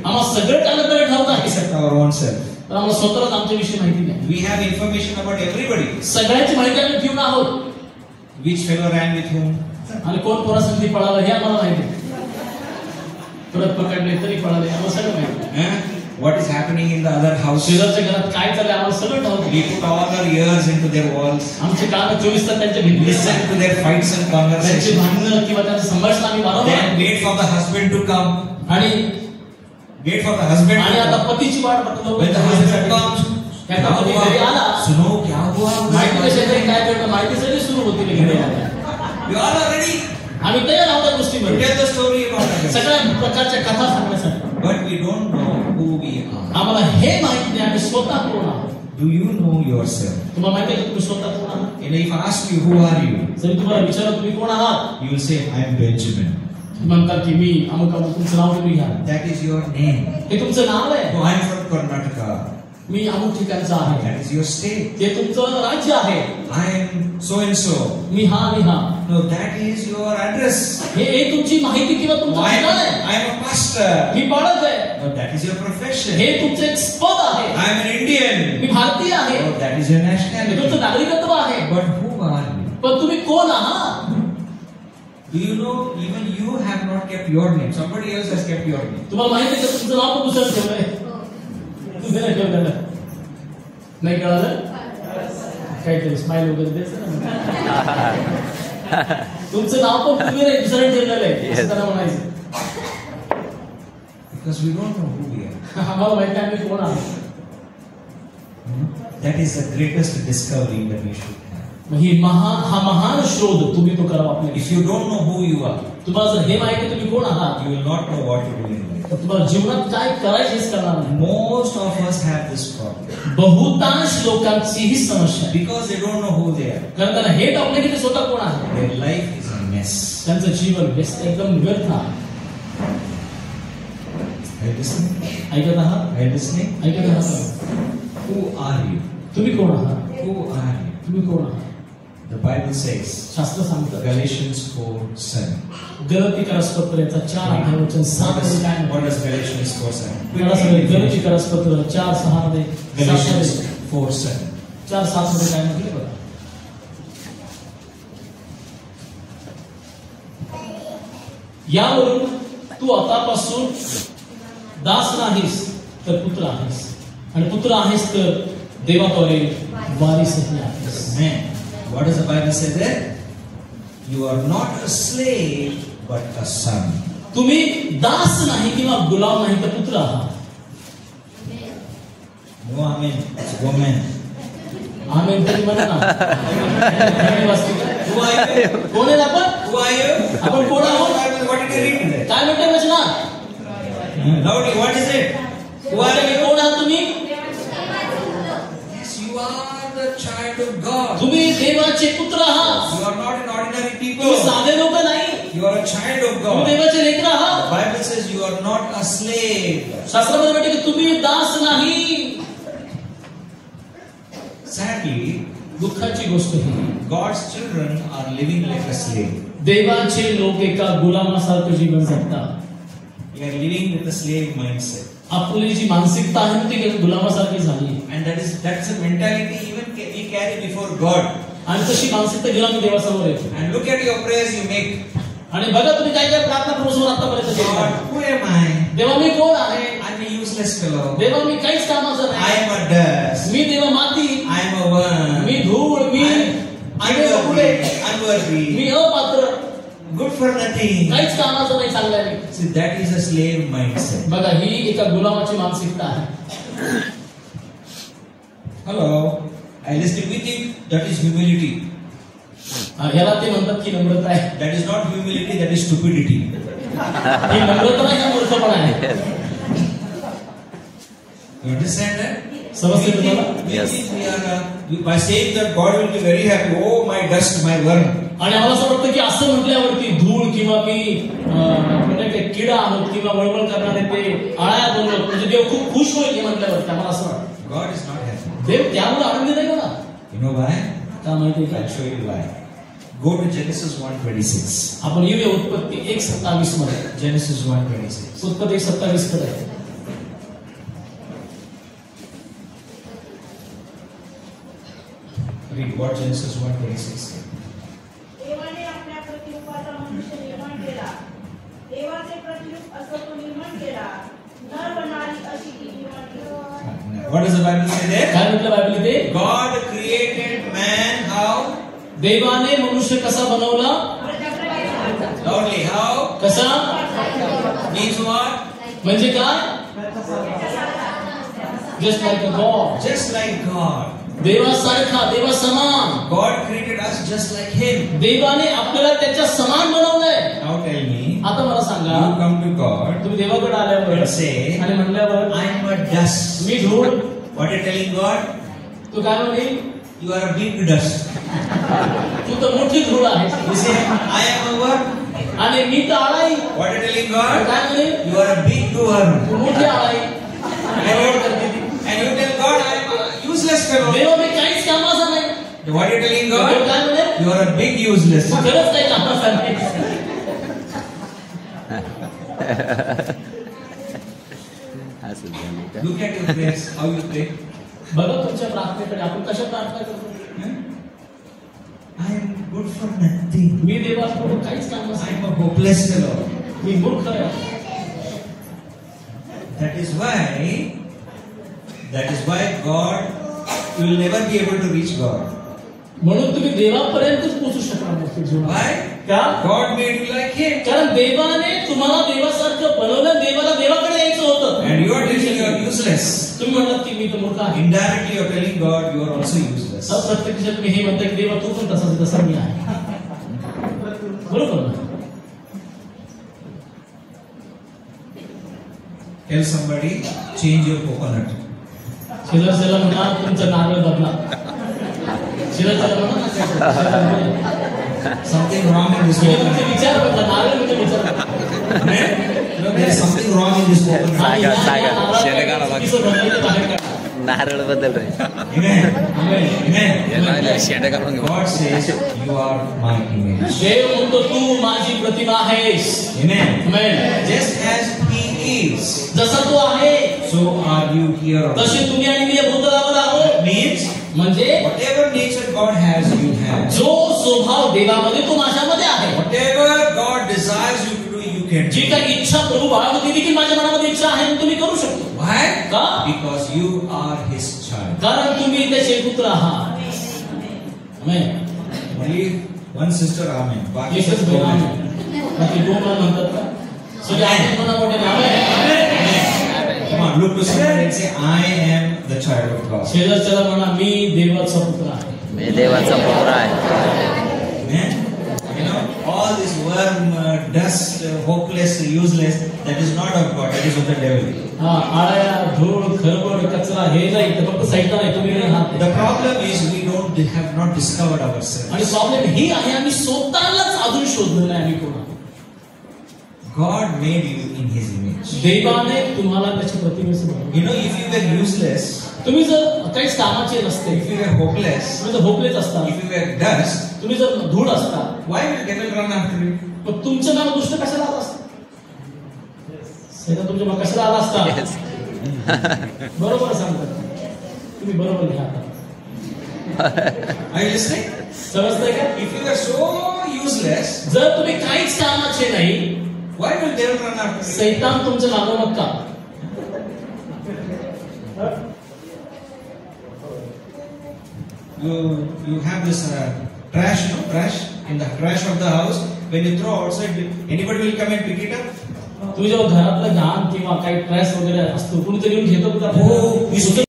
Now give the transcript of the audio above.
आम्हाला सगळं चांगलं ठाऊक आहे except our own self. पण आम्हाला स्वतःलाच आमच्याविषयी माहिती नाही. We have information about everybody. सगळ्यांची माहिती आम्ही घेऊन आहोत. Which fellow ran with whom? आणि कोण पोरासाठी पळाला हे आम्हाला माहिती आहे. परत पकडले तरी पळाले आम्हाला सगळं माहिती आहे. What is happening in the other house? शेजारच्या घरात काय चाललंय आम्हाला सगळं ठाऊक आहे. We put all our ears into their walls. आमचे कान 24 तास त्यांच्या भिंतीत Listen to their fights and conversations. त्यांचे भांडणं किंवा त्यांचं संभाषण आम्ही वारंवार. Then wait for the husband to come. आणि wait for the husband. आणि आता पतीची वाट बघतो. When the husband comes, एका पती घरी आला. सुनो क्या हुआ? माहिती कशातरी काय घडलं माहिती सगळी सुरू होती घरी आल्या. You all are ready. आम्ही तयार आहोत त्या गोष्टीमध्ये. Tell the story about that. सगळ्या प्रकारच्या कथा सांगण्यासाठी. But we don't know who we are. आम्हाला हे माहित नाही आम्ही स्वतः कोण आहोत. Do you know yourself? तुम्हाला माहिती आहे तुम्ही स्वतः कोण आहात? And if I ask you who are you, जर तुम्हाला विचारलं तुम्ही कोण आहात, you will say I am Benjamin. म्हणतात की मी अमुक अमुक. तुमचं नाव तुम्ही घ्या. That is your name. हे तुमचं नाव आहे. No, I am from Karnataka. मी अमुक ठिकाणचा आहे. That is your state. ते तुमचं राज्य आहे. I am so and so. मी हा मी हा. No, that is your address. हे तुमची माहिती किंवा तुमचं ठिकाण आहे. I am a pastor. मी बाळक आहे. No, that is your profession. हे तुमचं एक पद आहे. I am an Indian. मी भारतीय आहे. No, that is your nationality. तुमचं नागरिकत्व आहे. But who are you? पण तुम्ही कोण आहात? Do you know even you have not kept your name? Somebody else has kept your name. तुम्हाला माहिती आहे का तुमचं नाव पण दुसरं ठेवलंय? तुम्ही नाही ठेवलं. नाही कळालं? काहीतरी स्माइल वगैरे द्यायचं ना. तुमचं नाव पण तुम्ही नाही दुसरं ठेवलेलं आहे असं त्याला म्हणायचं. Because we don't know who we are. आम्हाला माहिती आहे आम्ही कोण आहोत. That is the greatest discovery that we should have. ही हा महान शोध तुम्ही तो करा आपल्या. If you don't know who you are, तुम्हाला जर हे माहिती आहे तुम्ही कोण आहात, you will not know what to do in life. तर तुम्हाला जीवनात काय करायचं हेच करणार नाही. Most of us have this problem. बहुतांश लोकांची ही समस्या आहे. Because they don't know who they are. कारण त्यांना हे ठाऊक नाही की ते स्वतः कोण आहे. Their life is a mess. त्यांचं जीवन व्यस्त एकदम व्यर्थ आहे. Are you listening? ऐकत आहात? Are you listening? ऐकत आहात? Who are you? तुम्ही कोण आहात? Who are you? तुम्ही कोण आहात? The Bible says, शास्त्र सांगतं Galatians 4:7. गलतीकरस्पत्र 4:7 काय What does Galatians 4:7? गलतीकरस्पत्र 4:6 Galatians 4:7. 4:7 काय म्हटले बघा. यावरून तू आतापासून दास नाहीस तर पुत्र आहेस आणि पुत्र आहेस तर देवाद्वारे वारिसही आहेस. Man, what does the Bible say there? You are not a slave but a son. तुम्ही दास नाही किंवा गुलाम नाही तर पुत्र आहात. No, amen. It's woman. आमेन तरी म्हणा ना. Who are you? कोण आहे आपण? Who are you? आपण कोण आहोत? What did you read there? काय म्हणते वचना? Loudly, what is it? Who are you? कोण आहात तुम्ही? Yes, you are the child of God. तुम्ही देवाचे पुत्र आहात. You are not an ordinary तुम्ही people. साधे लोक नाही. You are a child of तुम्ही God. देवाचे लेकर The आहात. Bible says you are not a slave. शास्त्रामध्ये म्हणते की तुम्ही दास नाही. Sadly, दुःखाची गोष्ट ही God's children are living like a slave. देवाचे लोक एका गुलामासारखं जीवन जगतात. We are living with a slave mindset. आपली जी मानसिकता आहे ती गुलामासारखी झाली. And that's a mentality even we carry before God. आणि तशी मानसिकता घेऊन आम्ही देवासमोर येतो. And look at your prayers you make. आणि बघा तुम्ही काय काय प्रार्थना करून आतापर्यंत केली. God, who am I? देवा मी कोण आहे? I'm a useless fellow. देवा मी काहीच कामाचं I नाही. am a dust. मी देवा माती. I am a worm. मी धूळ. मी unworthy. मी अपात्र. Good for nothing. काहीच कामाचं नाही चांगलं. See, that is a slave mindset. बघा ही एका गुलामाची मानसिकता आहे. Hello. I listen. We think that is humility. याला ते म्हणतात की नम्रता आहे. That is not humility. That is stupidity. ही नम्रता नाही, हा मूर्खपणा आहे. You understand that? समजते तुम्हाला? Yes. By saying that God will be very happy. Oh, my dust, my worm. आणि आम्हाला असं वाटतं की असं म्हटल्यावरती धूळ किंवा मी म्हणजे किडा आहोत किंवा वळवळ करणारे ते आळ्या बनवत म्हणजे देव खूप खुश होईल हे म्हटल्यावरती आम्हाला असं वाटतं. God is not happy. देव त्यामुळे आनंदी नाही होणार. You know why? का माहिती I'll का? show you why. Go to Genesis 1:26. आपण येऊया उत्पत्ती 1:27 मध्ये. Genesis 1:26. उत्पत्ती 1:27 कडे. Read what Genesis 1:26 says. देवाने आपल्या प्रतिरूपाचा मनुष्य निर्माण केला. देवाचे प्रतिरूप असं तो निर्माण केला. नर व नारी अशी ती निर्माण केली. What does the Bible say there? काय म्हटलं बायबल इथे? God created man how? देवाने मनुष्य कसा बनवला? Loudly, how? कसा? Means what? म्हणजे काय? Just like a God. Just like God. देवासारखा, देवा समान. God created us just like Him. देवाने आपल्याला त्याच्या समान बनवलंय. Now tell me, आता मला सांगा, you come to God तुम्ही देवाकडे आल्यावर and say, आणि म्हणल्यावर I'm a dust. मी धूळ. What are you telling God? तू काय म्हणेल? You are a big dust. तू तर मोठी धूळ आहेस. You say, I am a what? आणि मी तर आळाई. What are you telling Tu God? काय म्हणेल? You are a big worm. तू मोठी आळाई. And you tell God, I am a useless fellow. देवा मी काहीच कामाचा नाही. What are you telling Dev God? काय म्हणेल? You are a big useless. तू खरंच काही कामाचा नाही. Look at your prayers, how you pray. बघा तुमच्या प्रार्थनेकडे आपण कशा प्रार्थना करतो. I am good for nothing. मी देवाकडून काहीच कामाचा I am a hopeless fellow. नाही. मी मूर्ख आहे. That is why God, you will never be able to reach God. म्हणून तुम्ही देवापर्यंतच पोहोचू शकणार नाही जीवनात. Why? का? God made you like Him. कारण देवाने तुम्हाला देवासारखं बनवलं. देवाला देवाकडे यायचं होतं. And you are telling you are useless. तुम्ही म्हणलात की मी तर मूर्ख आहे. Indirectly you are telling God you are also useless. अप्रत्यक्षात तुम्ही हे म्हणता की देवा तू पण तसा मी आहे. बरोबर ना? Tell somebody, change your coconut. शेजारच्याला म्हणा तुमचं नारळ बदला. शेजारच्याला म्हणा ना Something wrong in this तुमचे coconut. विचार बदला. नारळ म्हणजे विचार बदला. No, there is something wrong in this coconut. आणि सागर, शेणगाला बघ. चुकीचं बनलेलं बाहेर काढा. नारळ बद्दल रे Amen. Amen. शेड घालून घेऊ. God says you are my image. देव म्हणतो तू माझी प्रतिमा आहेस. Amen. Amen. Just as He is, जसा तू आहे so are you here also. तसे तुम्ही आणि मी या भूतलावर आहोत. Means म्हणजे whatever nature God has, you have. जो स्वभाव देवामध्ये तो माझ्यामध्ये आहे. Whatever God desires you to do, you can G do. काही इच्छा प्रभू बाळगतो ती देखील माझ्या मनामध्ये इच्छा आहे आणि तुम्ही करू शकतो. Why? का? Because you are His child. कारण तुम्ही त्याचे पुत्र आहात. Amen. Only one sister, amen. बाकी एकच सब बहीण amen. आहे. बाकी दोन जण म्हणतात का? सगळे आमेन म्हणा मोठ्याने. Amen. Come on, look to somebody and say, I am the child of God. शेजारच्याला म्हणा मी देवाचा पुत्र आहे. मी देवाचा पुत्र आहे. Amen. You know, all this worm, dust, hopeless, useless, that is not of God, that is of the devil. हा आळ्या धूळ खरबड कचरा हे नाही तर फक्त सैतान आहे. तुम्ही नाही आहात. The problem is we have not discovered ourselves. आणि प्रॉब्लेम ही आहे आम्ही स्वतःलाच अजून शोधलं नाही. आम्ही कोण आहोत. God made you in His image. देवाने तुम्हाला त्याच्या प्रतिमेचं बनवलं. You know, if you were useless, तुम्ही जर काहीच कामाचे नसते, if you were hopeless, तुम्ही जर भोपलेच असता, if you were dust, तुम्ही जर धूळ असता, why will devil run after you? मग तुमचं नाव दुष्ट कशाला आलं असतं? सैतान तुमच्या मग कशाला आला असता? Yes. बरोबर सांगतात तुम्ही. बरोबर घ्या आता. Are you listening? समजतंय का? If you were so useless, जर तुम्ही काहीच कामाचे नाही, why will devil run after you? सैतान तुमच्या मागं मग का? You have this trash, no? Trash in the trash of the house. When you throw outside, anybody will come and pick it up? तुम्ही जेव्हा घरातलं घाण किंवा काही ट्रॅश वगैरे असतो कुणीतरी येऊन घेतो का? हो.